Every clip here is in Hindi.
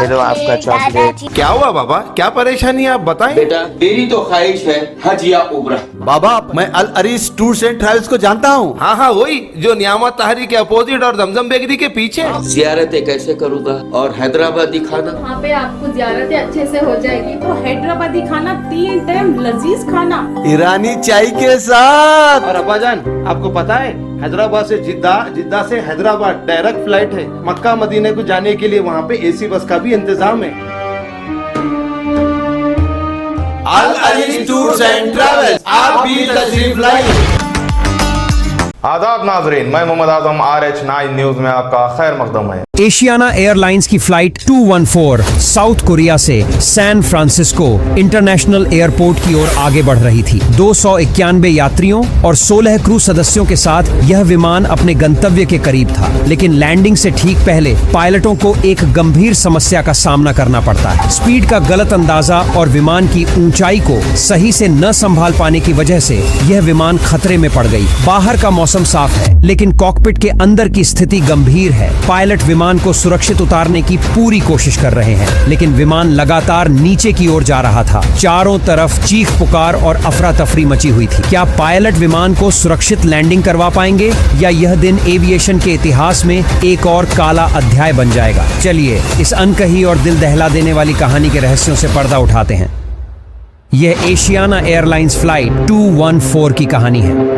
ये लो आपका चॉकलेट। क्या हुआ बाबा, क्या परेशानी है आप बताएं। बेटा मेरी तो ख्वाहिश है हज या उम्रा। बाबा मैं अल अरीस टूर्स एंड ट्रैवल्स को जानता हूँ। हाँ हाँ वही जो नियामत ताहरी के अपोजिट और जमजम बेकरी के पीछे। जियारतें कैसे करूँगा और हैदराबादी खाना? वहाँ पे आपको जियारतें अच्छे से हो जाएगी। वो हैदराबादी खाना 3 टाइम लजीज खाना ईरानी चाय के साथ। और अब्बाजान आपको पता है हैदराबाद से जिद्दा, जिद्दा से हैदराबाद डायरेक्ट फ्लाइट है। मक्का मदीने को जाने के लिए वहाँ पे एसी बस का भी इंतजाम है। अल अरीस टूर्स एंड ट्रैवल्स, आप भी तशरीफ लाइए। आदाब नाजरीन, मैं मोहम्मद आजम RH9 न्यूज में आपका खैर मकदम है। एशियाना एयरलाइंस की फ्लाइट 214 साउथ कोरिया से सैन फ्रांसिस्को इंटरनेशनल एयरपोर्ट की ओर आगे बढ़ रही थी। 291 यात्रियों और 16 क्रू सदस्यों के साथ यह विमान अपने गंतव्य के करीब था, लेकिन लैंडिंग से ठीक पहले पायलटों को एक गंभीर समस्या का सामना करना पड़ता है। स्पीड का गलत अंदाजा और विमान की ऊंचाई को सही से न संभाल पाने की वजह से यह विमान खतरे में पड़ गई। बाहर का मौसम साफ है, लेकिन कॉकपिट के अंदर की स्थिति गंभीर है। पायलट विमान को सुरक्षित उतारने की पूरी कोशिश कर रहे हैं, लेकिन विमान लगातार नीचे की ओर जा रहा था। चारों तरफ चीख पुकार और अफरा तफरी मची हुई थी। क्या पायलट विमान को सुरक्षित लैंडिंग करवा पाएंगे या यह दिन एविएशन के इतिहास में एक और काला अध्याय बन जाएगा? चलिए इस अनकही और दिल दहला देने वाली कहानी के रहस्यों से पर्दा उठाते हैं। यह एशियाना एयरलाइंस फ्लाइट 214 की कहानी है।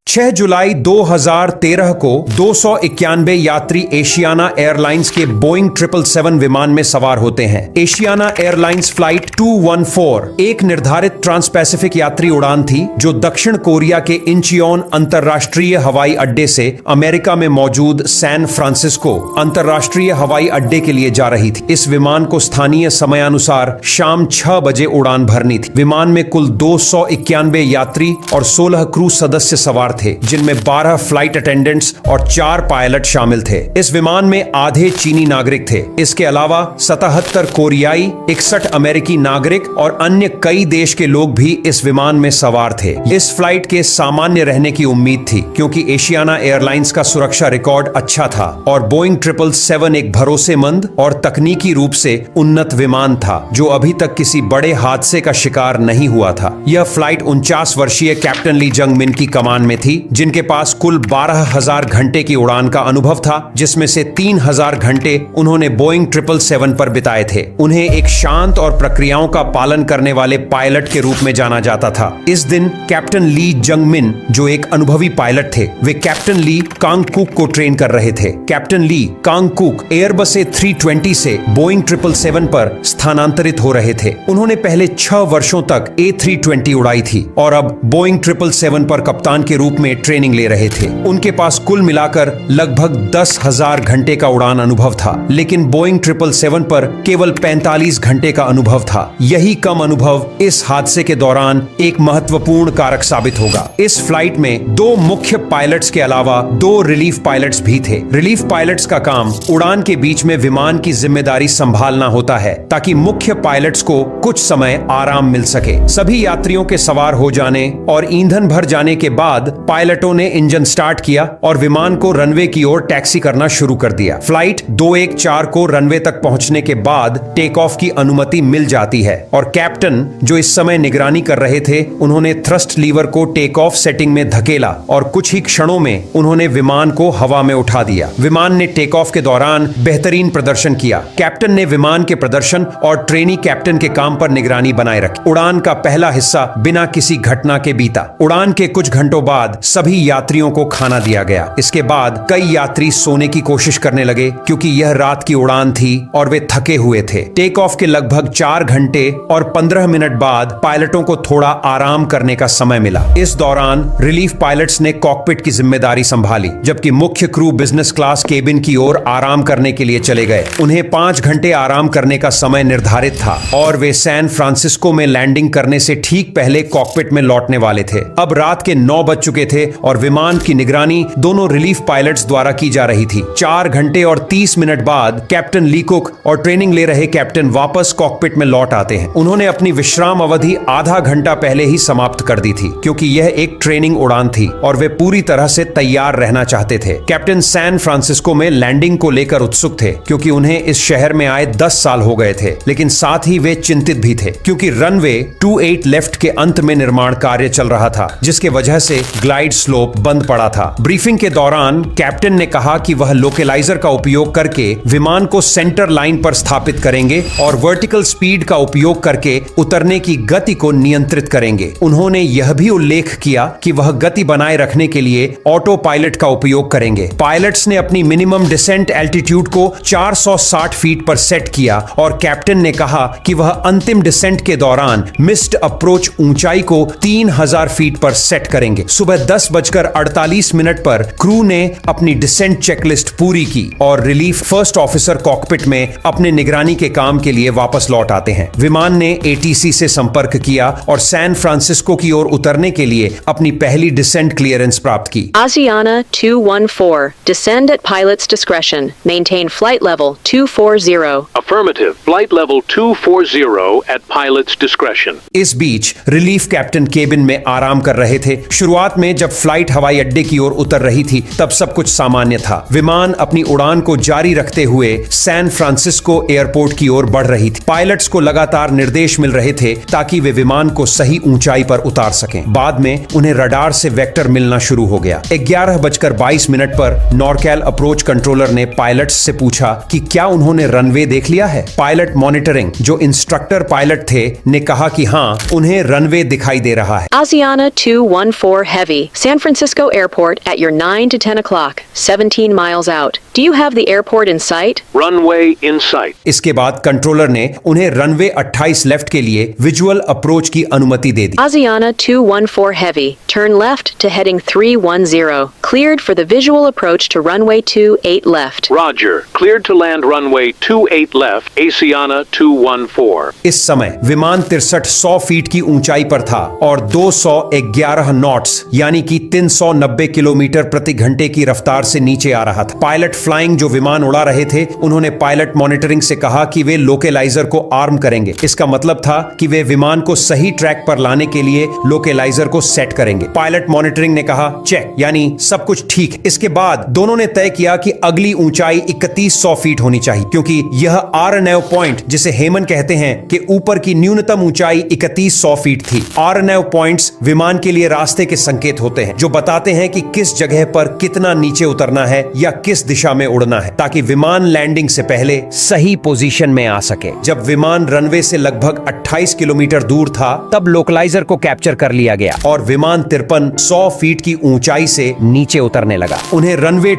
6 जुलाई 2013 को 291 यात्री एशियाना एयरलाइंस के बोइंग 777 विमान में सवार होते हैं। एशियाना एयरलाइंस फ्लाइट 214 एक निर्धारित ट्रांस पैसिफिक यात्री उड़ान थी जो दक्षिण कोरिया के इंचियोन अंतरराष्ट्रीय हवाई अड्डे से अमेरिका में मौजूद सैन फ्रांसिस्को अंतरराष्ट्रीय हवाई अड्डे के लिए जा रही थी। इस विमान को स्थानीय समयानुसार शाम 6 बजे उड़ान भरनी थी। विमान में कुल 291 यात्री और 16 क्रू सदस्य सवार थे, जिनमें 12 फ्लाइट अटेंडेंट्स और 4 पायलट शामिल थे। इस विमान में आधे चीनी नागरिक थे। इसके अलावा 77 कोरियाई, 61 अमेरिकी नागरिक और अन्य कई देश के लोग भी इस विमान में सवार थे। इस फ्लाइट के सामान्य रहने की उम्मीद थी, क्योंकि एशियाना एयरलाइंस का सुरक्षा रिकॉर्ड अच्छा था और बोइंग 777 एक भरोसेमंद और तकनीकी रूप से उन्नत विमान था जो अभी तक किसी बड़े हादसे का शिकार नहीं हुआ था। यह फ्लाइट 49 वर्षीय कैप्टन ली जंग मिन की कमान में थी, जिनके पास कुल 12,000 घंटे की उड़ान का अनुभव था, जिसमें से 3,000 घंटे उन्होंने बोइंग 777 पर बिताए थे। उन्हें एक शांत और प्रक्रियाओं का पालन करने वाले पायलट के रूप में जाना जाता था। इस दिन कैप्टन ली जंग मिन, जो एक अनुभवी पायलट थे, वे कैप्टन ली कांग कुक को ट्रेन कर रहे थे। कैप्टन ली कांग कुक एयरबस A320 से बोइंग 777 पर स्थानांतरित हो रहे थे। उन्होंने पहले 6 वर्षों तक A320 उड़ाई थी और अब बोइंग 777 पर कप्तान के रूप में ट्रेनिंग ले रहे थे। उनके पास कुल मिलाकर लगभग 10,000 घंटे का उड़ान अनुभव था, लेकिन बोइंग 777 पर केवल 45 घंटे का अनुभव था। यही कम अनुभव इस हादसे के दौरान एक महत्वपूर्ण कारक साबित होगा। इस फ्लाइट में 2 मुख्य पायलट्स के अलावा 2 रिलीफ पायलट्स भी थे। रिलीफ पायलट्स का काम उड़ान के बीच में विमान की जिम्मेदारी संभालना होता है, ताकि मुख्य पायलट्स को कुछ समय आराम मिल सके। सभी यात्रियों के सवार हो जाने और ईंधन भर जाने के बाद पायलटों ने इंजन स्टार्ट किया और विमान को रनवे की ओर टैक्सी करना शुरू कर दिया। फ्लाइट 214 को रनवे तक पहुंचने के बाद टेक ऑफ की अनुमति मिल जाती है और कैप्टन, जो इस समय निगरानी कर रहे थे, उन्होंने थ्रस्ट लीवर को टेक ऑफ सेटिंग में धकेला और कुछ ही क्षणों में उन्होंने विमान को हवा में उठा दिया। विमान ने टेक ऑफ के दौरान बेहतरीन प्रदर्शन किया। कैप्टन ने विमान के प्रदर्शन और ट्रेनी कैप्टन के काम पर निगरानी बनाए रखी। उड़ान का पहला हिस्सा बिना किसी घटना के बीता। उड़ान के कुछ घंटों बाद सभी यात्रियों को खाना दिया गया। इसके बाद कई यात्री सोने की कोशिश करने लगे, क्योंकि यह रात की उड़ान थी और वे थके हुए थे। टेक ऑफ के लगभग 4 घंटे और 15 मिनट बाद पायलटों को थोड़ा आराम करने का समय मिला। इस दौरान रिलीफ पायलट्स ने कॉकपिट की जिम्मेदारी संभाली, जबकि मुख्य क्रू बिजनेस क्लास केबिन की ओर आराम करने के लिए चले गए। उन्हें 5 घंटे आराम करने का समय निर्धारित था और वे सैन फ्रांसिस्को में लैंडिंग करने से ठीक पहले कॉकपिट में लौटने वाले थे। अब रात के 9 बज चुके चुके थे और विमान की निगरानी दोनों रिलीफ पायलट्स द्वारा की जा रही थी। 4 घंटे और 30 मिनट बाद कैप्टन ली कुक और ट्रेनिंग ले रहे कैप्टन वापस कॉकपिट में लौट आते हैं। उन्होंने अपनी विश्राम अवधि आधा घंटा पहले ही समाप्त कर दी थी, क्योंकि यह एक ट्रेनिंग उड़ान थी और वे पूरी तरह से तैयार रहना चाहते थे। कैप्टन सैन फ्रांसिस्को में लैंडिंग को लेकर उत्सुक थे, क्योंकि उन्हें इस शहर में आए 10 साल हो गए थे, लेकिन साथ ही वे चिंतित भी थे, क्योंकि रनवे 28 लेफ्ट के अंत में निर्माण कार्य चल रहा था, जिसके वजह से ग्लाइड स्लोप बंद पड़ा था। ब्रीफिंग के दौरान कैप्टन ने कहा कि वह लोकेलाइजर का उपयोग करके विमान को सेंटर लाइन पर स्थापित करेंगे और वर्टिकल स्पीड का उपयोग करके उतरने की गति को नियंत्रित करेंगे। उन्होंने यह भी उल्लेख किया कि वह गति बनाए रखने के लिए ऑटो पायलट का उपयोग करेंगे। पायलट्स ने अपनी मिनिमम डिसेंट एल्टीट्यूड को 460 फीट पर सेट किया और कैप्टन ने कहा कि वह अंतिम डिसेंट के दौरान मिस्ड अप्रोच ऊंचाई को 3000 फीट पर सेट करेंगे। सुबह 10:48 पर क्रू ने अपनी डिसेंट चेकलिस्ट पूरी की और रिलीफ फर्स्ट ऑफिसर कॉकपिट में अपने निगरानी के काम के लिए वापस लौट आते हैं। विमान ने एटीसी से संपर्क किया और सैन फ्रांसिस्को की ओर उतरने के लिए अपनी पहली डिसेंट क्लियरेंस प्राप्त की। Asiana 214, descend at pilot's discretion. Maintain flight level 240. Affirmative. Flight level 240 at pilot's discretion. इस बीच रिलीफ कैप्टन केबिन में आराम कर रहे थे। शुरुआत में जब फ्लाइट हवाई अड्डे की ओर उतर रही थी तब सब कुछ सामान्य था। विमान अपनी उड़ान को जारी रखते हुए सैन फ्रांसिस्को एयरपोर्ट की ओर बढ़ रही थी। पायलट्स को लगातार निर्देश मिल रहे थे ताकि वे विमान को सही ऊंचाई पर उतार सकें। बाद में उन्हें रडार से वेक्टर मिलना शुरू हो गया। 11:22 पर नॉरकैल अप्रोच कंट्रोलर ने पायलट्स से पूछा कि क्या उन्होंने रनवे देख लिया है। पायलट मॉनिटरिंग, जो इंस्ट्रक्टर पायलट थे, ने कहा कि हाँ, उन्हें रनवे दिखाई दे रहा है। Asiana 214 Heavy, San Francisco Airport at your 9 to 10 o'clock, 17 miles out. Do you have the airport in sight? Runway in sight. इसके बाद कंट्रोलर ने उन्हें रनवे 28 लेफ्ट के लिए विजुअल अप्रोच की अनुमति दे दी। Asiana 214 Heavy, turn left to heading 310. Cleared for the visual approach to runway 28 left. Roger. Cleared to land runway 28 left, Asiana 214. इस समय विमान 6300 फीट की ऊंचाई पर था और 211 नॉट्स यानी कि 390 किलोमीटर प्रति घंटे की रफ्तार से नीचे आ रहा था। पायलट फ्लाइंग जो विमान उड़ा रहे थे, उन्होंने पायलट मॉनिटरिंग से कहा कि वे लोकेलाइजर को आर्म करेंगे। इसका मतलब था कि वे विमान को सही ट्रैक पर लाने के लिए लोकेलाइजर को सेट करेंगे। पायलट मॉनिटरिंग ने कहा चेक, यानी सब कुछ ठीक। इसके बाद दोनों ने तय किया कि अगली ऊंचाई 3100 फीट होनी चाहिए, क्योंकि यह आरएनएव पॉइंट, जिसे हेमन कहते हैं, के ऊपर की न्यूनतम ऊंचाई 3100 फीट थी। आरएनएव पॉइंट्स विमान के लिए रास्ते के संकेत होते हैं, जो बताते हैं कि किस जगह पर कितना नीचे उतरना है या किस दिशा में उड़ना है, ताकि विमान लैंडिंग से पहले सही पोजीशन में आ सके। जब विमान रनवे से लगभग 28 किलोमीटर दूर था, तब लोकलाइजर को कैप्चर कर लिया गया और विमान 5300 फीट की ऊंचाई से नीचे उतरने लगा। उन्हें रनवे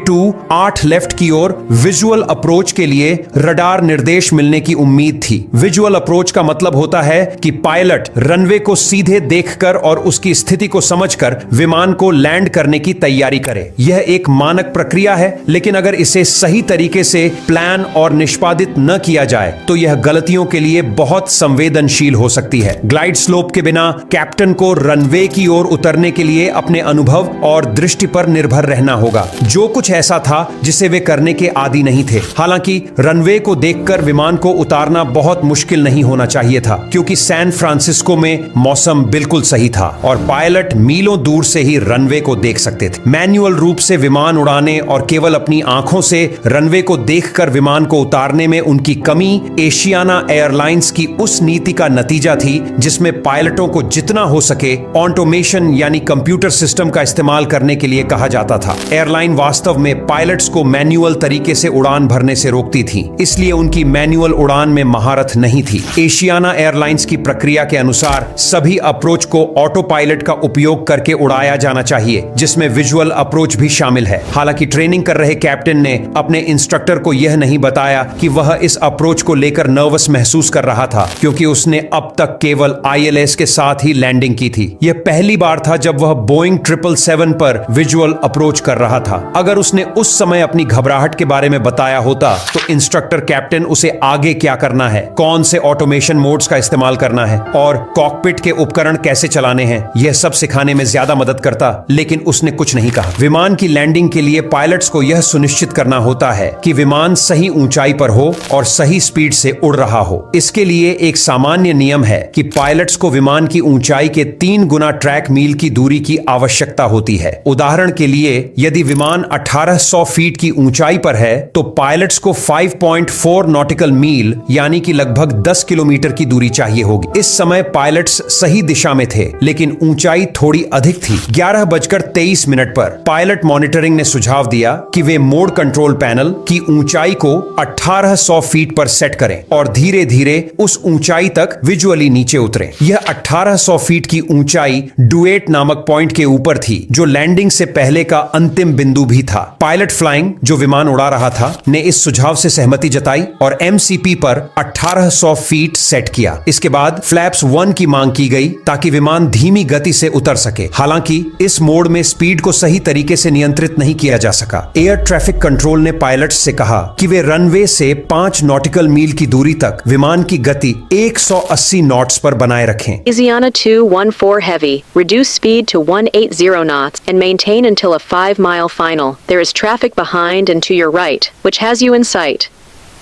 8 लेफ्ट की ओर विजुअल अप्रोच के लिए रडार निर्देश मिलने की उम्मीद थी। विजुअल अप्रोच का मतलब होता है कि पायलट रनवे को सीधे देखकर और उसकी स्थिति को समझकर विमान को लैंड करने की तैयारी करे। यह एक मानक प्रक्रिया है, लेकिन अगर इसे सही तरीके से प्लान और निष्पादित न किया जाए तो यह गलतियों के लिए बहुत संवेदनशील हो सकती है। ग्लाइड स्लोप के बिना कैप्टन को रनवे की ओर उतरने के लिए अपने अनुभव और दृष्टि पर निर्भर रहना होगा, जो कुछ ऐसा था जिसे वे करने के आदी नहीं थे। हालांकि रनवे को देखकर विमान को उतारना बहुत मुश्किल नहीं होना चाहिए था, क्योंकि सैन फ्रांसिस्को में मौसम बिल्कुल सही था और पायलट मीलों दूर से ही रनवे को देख सकते थे। मैन्युअल रूप से विमान उड़ाने और केवल अपनी आंखों से रनवे को देखकर विमान को उतारने में उनकी कमी एशियाना एयरलाइंस की उस नीति का नतीजा थी, जिसमें पायलटों को जितना हो सके ऑटोमेशन यानी कंप्यूटर सिस्टम का इस्तेमाल करने के लिए कहा जाता था। एयरलाइन वास्तव में पायलट्स को मैन्युअल तरीके से उड़ान भरने से रोकती थी, इसलिए उनकी मैन्युअल उड़ान में महारत नहीं थी। एशियाना एयरलाइंस की प्रक्रिया के अनुसार सभी अप्रोच को ऑटो पायलट का उपयोग करके उड़ाया जाना चाहिए, जिसमें विजुअल अप्रोच भी शामिल है। हालांकि ट्रेनिंग कर रहे कैप्टन ने अपने इंस्ट्रक्टर को यह नहीं बताया कि वह इस अप्रोच को लेकर नर्वस महसूस कर रहा था, क्योंकि उसने अब तक केवल ILS के साथ ही लैंडिंग की थी। यह पहली बार था जब वह बोइंग 777 पर विजुअल कंट्रोल अप्रोच कर रहा था। अगर उसने उस समय अपनी घबराहट के बारे में बताया होता तो इंस्ट्रक्टर कैप्टन उसे आगे क्या करना है, कौन से ऑटोमेशन मोड्स का इस्तेमाल करना है और कॉकपिट के उपकरण कैसे चलाने हैं, यह सब सिखाने में ज्यादा मदद करता, लेकिन उसने कुछ नहीं कहा। विमान की लैंडिंग के लिए पायलट्स को यह सुनिश्चित करना होता है कि विमान सही ऊंचाई पर हो और सही स्पीड से उड़ रहा हो। इसके लिए एक सामान्य नियम है कि पायलट्स को विमान की ऊंचाई के 3 गुना ट्रैक मील की दूरी की आवश्यकता होती है। उदाहरण के लिए यदि विमान 1800 फीट की ऊंचाई पर है तो पायलट्स को 5.4 नॉटिकल मील यानी कि लगभग 10 किलोमीटर की दूरी चाहिए होगी। इस समय पायलट्स सही दिशा में थे, लेकिन ऊंचाई थोड़ी अधिक थी। 11:23 पर पायलट मॉनिटरिंग ने सुझाव दिया कि वे मोड कंट्रोल पैनल की ऊंचाई को 1800 फीट पर सेट करें और धीरे धीरे उस ऊंचाई तक विजुअली नीचे उतरे। यह 1800 फीट की ऊंचाई डुएट नामक पॉइंट के ऊपर थी, जो लैंडिंग से पहले का अंतिम बिंदु भी था। पायलट फ्लाइंग, जो विमान उड़ा रहा था, ने इस सुझाव से सहमति जताई और एमसीपी पर 1800 फीट सेट किया। इसके बाद फ्लैप्स 1 की मांग की गई ताकि विमान धीमी गति से उतर सके। हालांकि इस मोड में स्पीड को सही तरीके से नियंत्रित नहीं किया जा सका। एयर ट्रैफिक कंट्रोल ने पायलट्स से कहा कि वे रनवे से 5 नॉटिकल मील की दूरी तक विमान की गति 180 नॉट्स पर बनाए रखें। Asiana 214 Heavy, reduce speed to 180 knots and maintain until a 5-mile final. There is traffic behind and to your right, which has you in sight.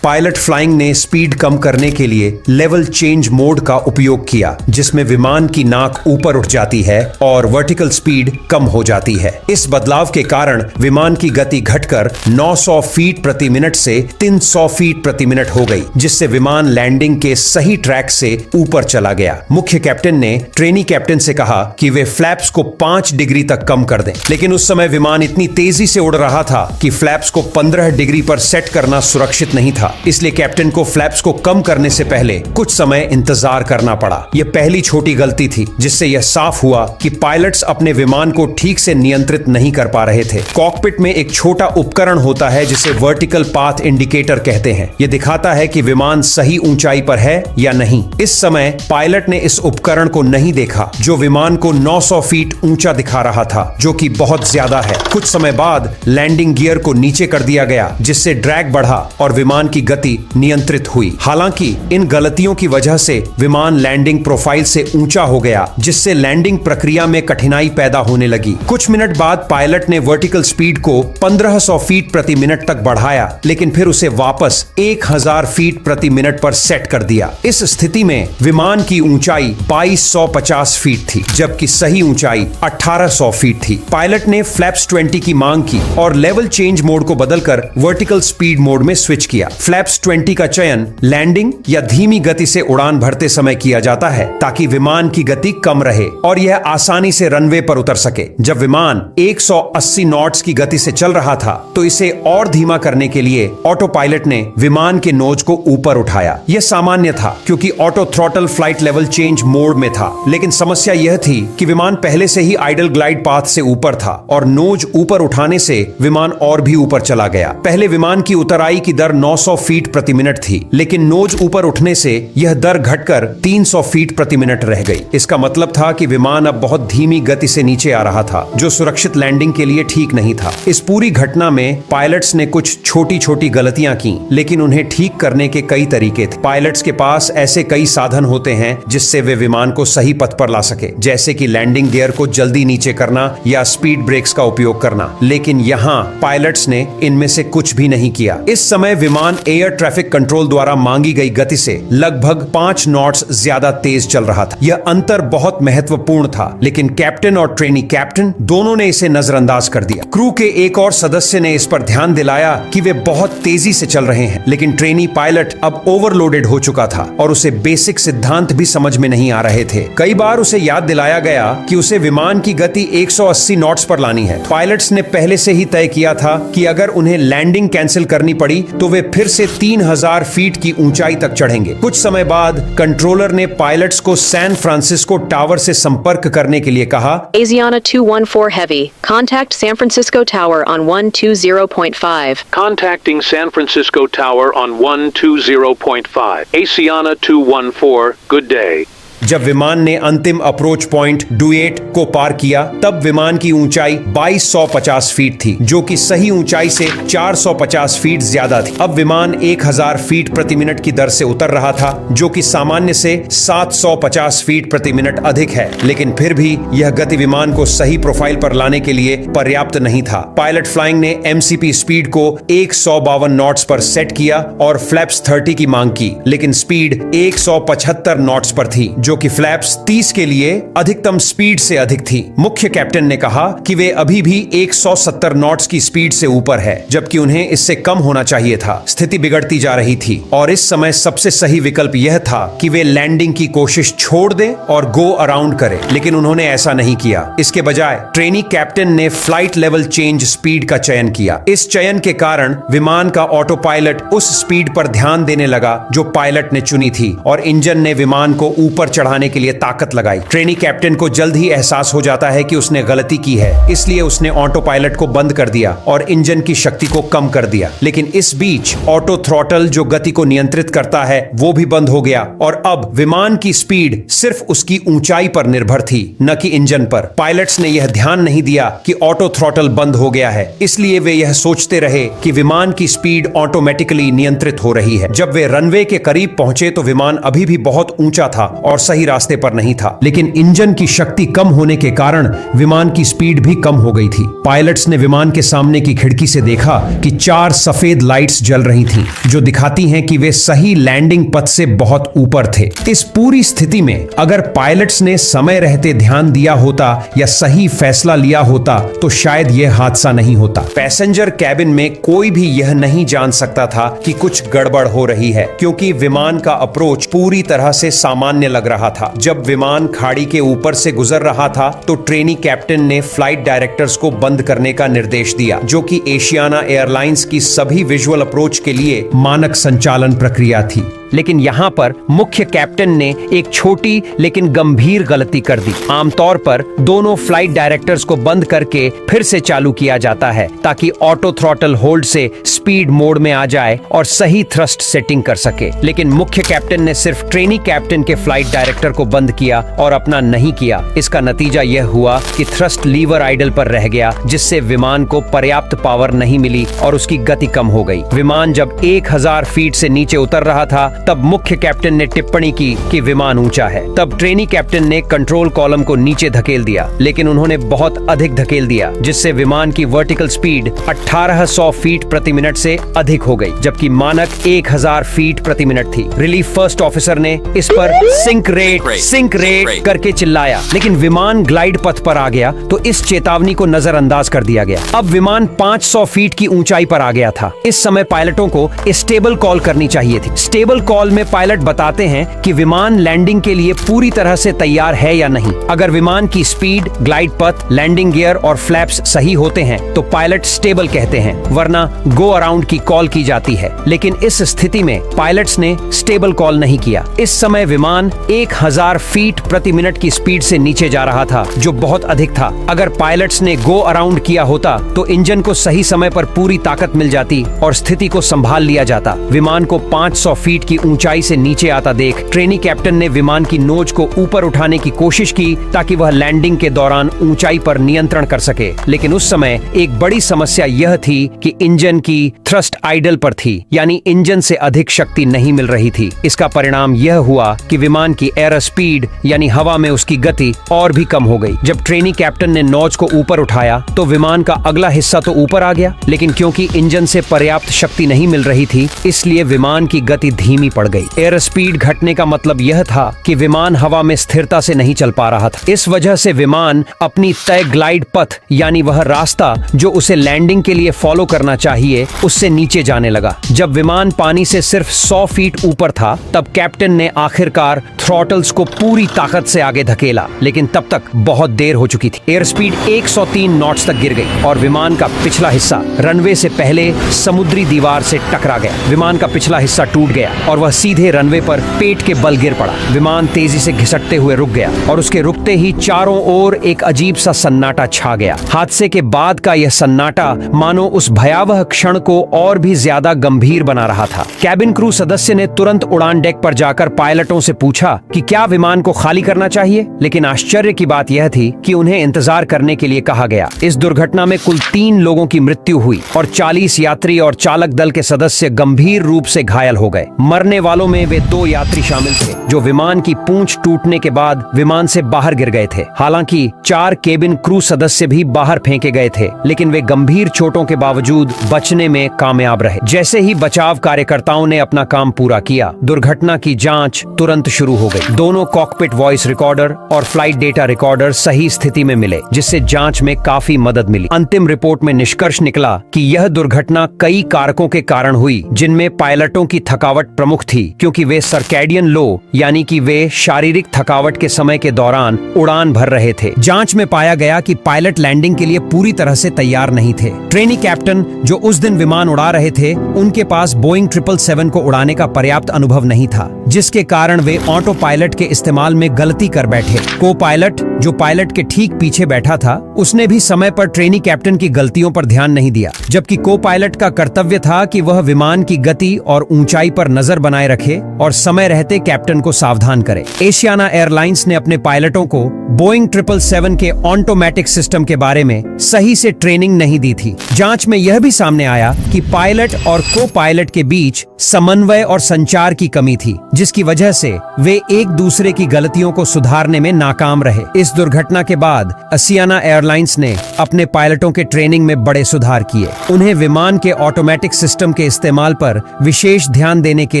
Pilot flying ने स्पीड कम करने के लिए लेवल चेंज मोड का उपयोग किया, जिसमें विमान की नाक ऊपर उठ जाती है और वर्टिकल स्पीड कम हो जाती है। इस बदलाव के कारण विमान की गति घटकर 900 फीट प्रति मिनट से 300 फीट प्रति मिनट हो गई, जिससे विमान लैंडिंग के सही ट्रैक से ऊपर चला गया। मुख्य कैप्टन ने ट्रेनी कैप्टन से कहा कि वे फ्लैप्स को 5 डिग्री तक कम कर दें, लेकिन उस समय विमान इतनी तेजी से उड़ रहा था कि फ्लैप्स को 15 डिग्री पर सेट करना सुरक्षित नहीं था। इसलिए कैप्टन को फ्लैप्स को कम करने से पहले कुछ समय इंतजार करना पड़ा। यह पहली छोटी गलती थी, जिससे यह साफ हुआ कि पायलट्स अपने विमान को ठीक से नियंत्रित नहीं कर पा रहे थे। कॉकपिट में एक छोटा उपकरण होता है जिसे वर्टिकल पाथ इंडिकेटर कहते हैं। यह दिखाता है कि विमान सही ऊंचाई पर है या नहीं। इस समय पायलट ने इस उपकरण को नहीं देखा, जो विमान को 900 फीट ऊंचा दिखा रहा था, जो कि बहुत ज्यादा है। कुछ समय बाद लैंडिंग गियर को नीचे कर दिया गया, जिससे ड्रैग बढ़ा और विमान की गति नियंत्रित हुई। हालांकि इन गलतियों की वजह से विमान लैंडिंग प्रोफाइल से ऊंचा हो गया, जिससे लैंडिंग प्रक्रिया में कठिनाई पैदा होने लगी। कुछ मिनट बाद पायलट ने वर्टिकल स्पीड को 1500 फीट प्रति मिनट तक बढ़ाया, लेकिन फिर उसे वापस 1000 फीट प्रति मिनट पर सेट कर दिया। इस स्थिति में विमान की ऊंचाई 2250 फीट थी, जबकि सही ऊंचाई 1800 फीट थी। पायलट ने फ्लैप्स 20 की मांग की और लेवल चेंज मोड को बदलकर वर्टिकल स्पीड मोड में स्विच किया। फ्लैप्स 20 का चयन लैंडिंग या धीमी गति से उड़ान भरते समय किया जाता है, ताकि विमान की गति कम रहे और यह आसानी से रनवे पर उतर सके। जब विमान 180 नॉट्स की गति से चल रहा था, तो इसे और धीमा करने के लिए ऑटो पायलट ने विमान के नोज को ऊपर उठाया। यह सामान्य था, क्योंकि auto throttle flight level change mode में था, लेकिन समस्या यह थी कि विमान पहले से ही आइडल ग्लाइड पाथ से ऊपर था और नोज ऊपर उठाने से विमान और भी ऊपर चला गया। पहले विमान की उतराई की दर 900 फीट प्रति मिनट थी, लेकिन नोज ऊपर उठने से यह दर घटकर 300 फीट प्रति मिनट रह गई। इसका मतलब था कि विमान अब बहुत धीमी गति से नीचे आ रहा था, जो सुरक्षित लैंडिंग के लिए ठीक नहीं था। इस पूरी घटना में पायलट्स ने कुछ छोटी छोटी गलतियां की, लेकिन उन्हें ठीक करने के कई तरीके थे। पायलट्स के पास ऐसे कई साधन होते हैं जिससे वे विमान को सही पथ पर ला सके, जैसे कि लैंडिंग गियर को जल्दी नीचे करना या स्पीड ब्रेक्स का उपयोग करना, लेकिन यहाँ पायलट्स ने इनमें से कुछ भी नहीं किया। इस समय विमान एयर ट्रैफिक कंट्रोल द्वारा मांगी गई गति से लगभग 5 नॉट्स ज्यादा तेज चल रहा था। यह अंतर बहुत महत्वपूर्ण था, लेकिन कैप्टन और ट्रेनी कैप्टन दोनों ने इसे नजरअंदाज कर दिया। क्रू के एक और सदस्य ने इस पर ध्यान दिलाया कि वे बहुत तेजी से चल रहे हैं, लेकिन ट्रेनी पायलट अब ओवरलोडेड हो चुका था और उसे बेसिक सिद्धांत भी समझ में नहीं आ रहे थे। कई बार उसे याद दिलाया गया कि उसे विमान की गति 180 नॉट्स पर लानी है। पायलट्स ने पहले से ही तय किया था कि अगर उन्हें लैंडिंग कैंसिल करनी पड़ी तो वे फिर से 3000 फीट की ऊंचाई तक चढ़ेंगे। कुछ समय बाद कंट्रोलर ने पायलट्स को सैन फ्रांसिस्को टावर से संपर्क करने के लिए कहा। Asiana 214 Heavy, contact San Francisco Tower on 120.5. Contacting San Francisco Tower on 120.5. Asiana 214, good day. जब विमान ने अंतिम अप्रोच पॉइंट डुएट को पार किया तब विमान की ऊंचाई 2250 फीट थी, जो कि सही ऊंचाई से 450 फीट ज्यादा थी। अब विमान 1000 फीट प्रति मिनट की दर से उतर रहा था, जो कि सामान्य से 750 फीट प्रति मिनट अधिक है, लेकिन फिर भी यह गति विमान को सही प्रोफाइल पर लाने के लिए पर्याप्त नहीं था। पायलट फ्लाइंग ने एमसीपी स्पीड को 152 नॉट्स पर सेट किया और फ्लैप्स 30 की मांग की, लेकिन स्पीड 175 नॉट्स पर थी, जो कि फ्लैप्स 30 के लिए अधिकतम स्पीड से अधिक थी। मुख्य कैप्टन ने कहा कि वे अभी भी 170 नॉट्स की स्पीड से ऊपर है, जबकि उन्हें इससे कम होना चाहिए था। स्थिति बिगड़ती जा रही थी और इस समय सबसे सही विकल्प यह था कि वे लैंडिंग की कोशिश छोड़ दें और गो अराउंड करें, लेकिन उन्होंने ऐसा नहीं किया। इसके बजाय ट्रेनी कैप्टन ने फ्लाइट लेवल चेंज स्पीड का चयन किया। इस चयन के कारण विमान का ऑटो पायलट उस स्पीड पर ध्यान देने लगा जो पायलट ने चुनी थी और इंजन ने विमान को ऊपर चढ़ाने के लिए ताकत लगाई। ट्रेनी कैप्टन को जल्द ही एहसास हो जाता है कि उसने गलती की है, इसलिए उसने ऑटो पायलट को बंद कर दिया और इंजन की शक्ति को कम कर दिया। लेकिन इस बीच ऑटो थ्रॉटल जो गति को नियंत्रित करता है वो भी बंद हो गया और अब विमान की स्पीड सिर्फ उसकी ऊंचाई पर निर्भर थी, न कि इंजन पर। पायलट्स ने यह ध्यान नहीं दिया कि ऑटो थ्रॉटल बंद हो गया है, इसलिए वे यह सोचते रहे कि विमान की स्पीड ऑटोमेटिकली नियंत्रित हो रही है। जब वे रनवे के करीब पहुंचे तो विमान अभी भी बहुत ऊंचा था और सही रास्ते पर नहीं था, लेकिन इंजन की शक्ति कम होने के कारण विमान की स्पीड भी कम हो गई थी। पायलट्स ने विमान के सामने की खिड़की से देखा कि 4 सफेद लाइट्स जल रही थीं, जो दिखाती हैं कि वे सही लैंडिंग पथ से बहुत ऊपर थे। इस पूरी स्थिति में अगर पायलट्स ने समय रहते ध्यान दिया होता या सही फैसला लिया होता तो शायद यह हादसा नहीं होता। पैसेंजर कैबिन में कोई भी यह नहीं जान सकता था कि कुछ गड़बड़ हो रही है, क्योंकि विमान का अप्रोच पूरी तरह से सामान्य लग रहा था। जब विमान खाड़ी के ऊपर से गुजर रहा था तो ट्रेनी कैप्टन ने फ्लाइट डायरेक्टर्स को बंद करने का निर्देश दिया, जो कि एशियाना एयरलाइंस की सभी विजुअल अप्रोच के लिए मानक संचालन प्रक्रिया थी। लेकिन यहाँ पर मुख्य कैप्टन ने एक छोटी लेकिन गंभीर गलती कर दी। आमतौर पर दोनों फ्लाइट डायरेक्टर्स को बंद करके फिर से चालू किया जाता है ताकि ऑटो थ्रॉटल होल्ड से स्पीड मोड में आ जाए और सही थ्रस्ट सेटिंग कर सके, लेकिन मुख्य कैप्टन ने सिर्फ ट्रेनी कैप्टन के फ्लाइट डायरेक्टर को बंद किया और अपना नहीं किया। इसका नतीजा यह हुआ कि थ्रस्ट लीवर आइडल पर रह गया, जिससे विमान को पर्याप्त पावर नहीं मिली और उसकी गति कम हो गई। विमान जब 1000 फीट से नीचे उतर रहा था तब मुख्य कैप्टन ने टिप्पणी की कि विमान ऊंचा है। तब ट्रेनी कैप्टन ने कंट्रोल कॉलम को नीचे धकेल दिया, लेकिन उन्होंने बहुत अधिक धकेल दिया, जिससे विमान की वर्टिकल स्पीड 1800 फीट प्रति मिनट से अधिक हो गई, जबकि मानक 1000 फीट प्रति मिनट थी। रिलीफ फर्स्ट ऑफिसर ने इस पर सिंक रेट करके चिल्लाया, लेकिन विमान ग्लाइड पथ पर आ गया तो इस चेतावनी को नजरअंदाज कर दिया गया। अब विमान 500 फीट की ऊंचाई पर आ गया था। इस समय पायलटों को स्टेबल कॉल करनी चाहिए थी। स्टेबल कॉल में पायलट बताते हैं कि विमान लैंडिंग के लिए पूरी तरह से तैयार है या नहीं। अगर विमान की स्पीड, ग्लाइड पथ, लैंडिंग गियर और फ्लैप्स सही होते हैं तो पायलट स्टेबल कहते हैं, वरना गो अराउंड की कॉल की जाती है। लेकिन इस स्थिति में पायलट्स ने स्टेबल कॉल नहीं किया। इस समय विमान 1000 फीट प्रति मिनट की स्पीड से नीचे जा रहा था, जो बहुत अधिक था। अगर पायलट्स ने गो अराउंड किया होता तो इंजन को सही समय पर पूरी ताकत मिल जाती और स्थिति को संभाल लिया जाता। विमान को 500 फीट की ऊंचाई से नीचे आता देख ट्रेनी कैप्टन ने विमान की नोज को ऊपर उठाने की कोशिश की ताकि वह लैंडिंग के दौरान ऊंचाई पर नियंत्रण कर सके, लेकिन उस समय एक बड़ी समस्या यह थी कि इंजन की थ्रस्ट आइडल पर थी, यानी इंजन से अधिक शक्ति नहीं मिल रही थी। इसका परिणाम यह हुआ कि विमान की एयर स्पीड यानी हवा में उसकी गति और भी कम हो गई। जब ट्रेनी कैप्टन ने नोज को ऊपर उठाया तो विमान का अगला हिस्सा तो ऊपर आ गया, लेकिन क्योंकि इंजन से पर्याप्त शक्ति नहीं मिल रही थी इसलिए विमान की गति धीमी पड़ गई। एयर स्पीड घटने का मतलब यह था कि विमान हवा में स्थिरता से नहीं चल पा रहा था। इस वजह से विमान अपनी तय ग्लाइड पथ यानी वह रास्ता जो उसे लैंडिंग के लिए फॉलो करना चाहिए उससे नीचे जाने लगा। जब विमान पानी से सिर्फ 100 फीट ऊपर था तब कैप्टन ने आखिरकार थ्रॉटल्स को पूरी ताकत से आगे धकेला, लेकिन तब तक बहुत देर हो चुकी थी। एयर स्पीड 103 नॉट्स तक गिर गई और विमान का पिछला हिस्सा रनवे से पहले समुद्री दीवार से टकरा गया। विमान का पिछला हिस्सा टूट गया और और वह सीधे रनवे पर पेट के बल गिर पड़ा। विमान तेजी से घिसटते हुए रुक गया और उसके रुकते ही चारों ओर एक अजीब सा सन्नाटा छा गया। हादसे के बाद का यह सन्नाटा मानो उस भयावह क्षण को और भी ज्यादा गंभीर बना रहा था। कैबिन क्रू सदस्य ने तुरंत उड़ान डेक पर जाकर पायलटों से पूछा कि क्या विमान को खाली करना चाहिए, लेकिन आश्चर्य की बात यह थी कि उन्हें इंतजार करने के लिए कहा गया। इस दुर्घटना में कुल 3 लोगों की मृत्यु हुई और 40 यात्री और चालक दल के सदस्य गंभीर रूप से घायल हो गए। मरने वालों में वे 2 यात्री शामिल थे जो विमान की पूंछ टूटने के बाद विमान से बाहर गिर गए थे। हालांकि 4 केबिन क्रू सदस्य भी बाहर फेंके गए थे, लेकिन वे गंभीर चोटों के बावजूद बचने में कामयाब रहे। जैसे ही बचाव कार्यकर्ताओं ने अपना काम पूरा किया, दुर्घटना की जांच तुरंत शुरू हो गई। दोनों कॉकपिट वॉइस रिकॉर्डर और फ्लाइट डेटा रिकॉर्डर सही स्थिति में मिले, जिससे जांच में काफी मदद मिली। अंतिम रिपोर्ट में निष्कर्ष निकला कि यह दुर्घटना कई कारकों के कारण हुई, जिनमें पायलटों की थकावट प्रमुख थी, क्योंकि वे सर्कैडियन लो यानी कि वे शारीरिक थकावट के समय के दौरान उड़ान भर रहे थे। जांच में पाया गया कि पायलट लैंडिंग के लिए पूरी तरह से तैयार नहीं थे। ट्रेनी कैप्टन जो उस दिन विमान उड़ा रहे थे, उनके पास बोइंग 777 को उड़ाने का पर्याप्त अनुभव नहीं था, जिसके कारण वे ऑटो पायलट के इस्तेमाल में गलती कर बैठे। को पायलट जो पायलट के ठीक पीछे बैठा था, उसने भी समय पर ट्रेनी कैप्टन की गलतियों पर ध्यान नहीं दिया, जबकि को पायलट का कर्तव्य था कि वह विमान की गति और ऊंचाई पर नजर बनाए रखे और समय रहते कैप्टन को सावधान करे। एशियाना एयरलाइंस ने अपने पायलटों को बोइंग 777 के ऑटोमेटिक सिस्टम के बारे में सही से ट्रेनिंग नहीं दी थी। जांच में यह भी सामने आया कि पायलट और को पायलट के बीच समन्वय और संचार की कमी थी, जिसकी वजह से वे एक दूसरे की गलतियों को सुधारने में नाकाम रहे। इस दुर्घटना के बाद एशियाना एयरलाइंस ने अपने पायलटों के ट्रेनिंग में बड़े सुधार किए। उन्हें विमान के ऑटोमेटिक सिस्टम के इस्तेमाल पर विशेष ध्यान देने के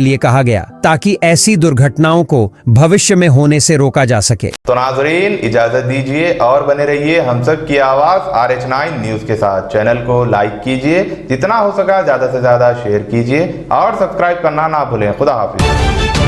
लिए कहा गया, ताकि ऐसी दुर्घटनाओं को भविष्य में होने से रोका जा सके। तो नाजरीन, इजाजत दीजिए और बने रहिए हम सब की आवाज RH9 न्यूज के साथ। चैनल को लाइक कीजिए, जितना हो सका ज्यादा से ज्यादा शेयर कीजिए और सब्सक्राइब करना ना भूलें। खुदा हाफिज।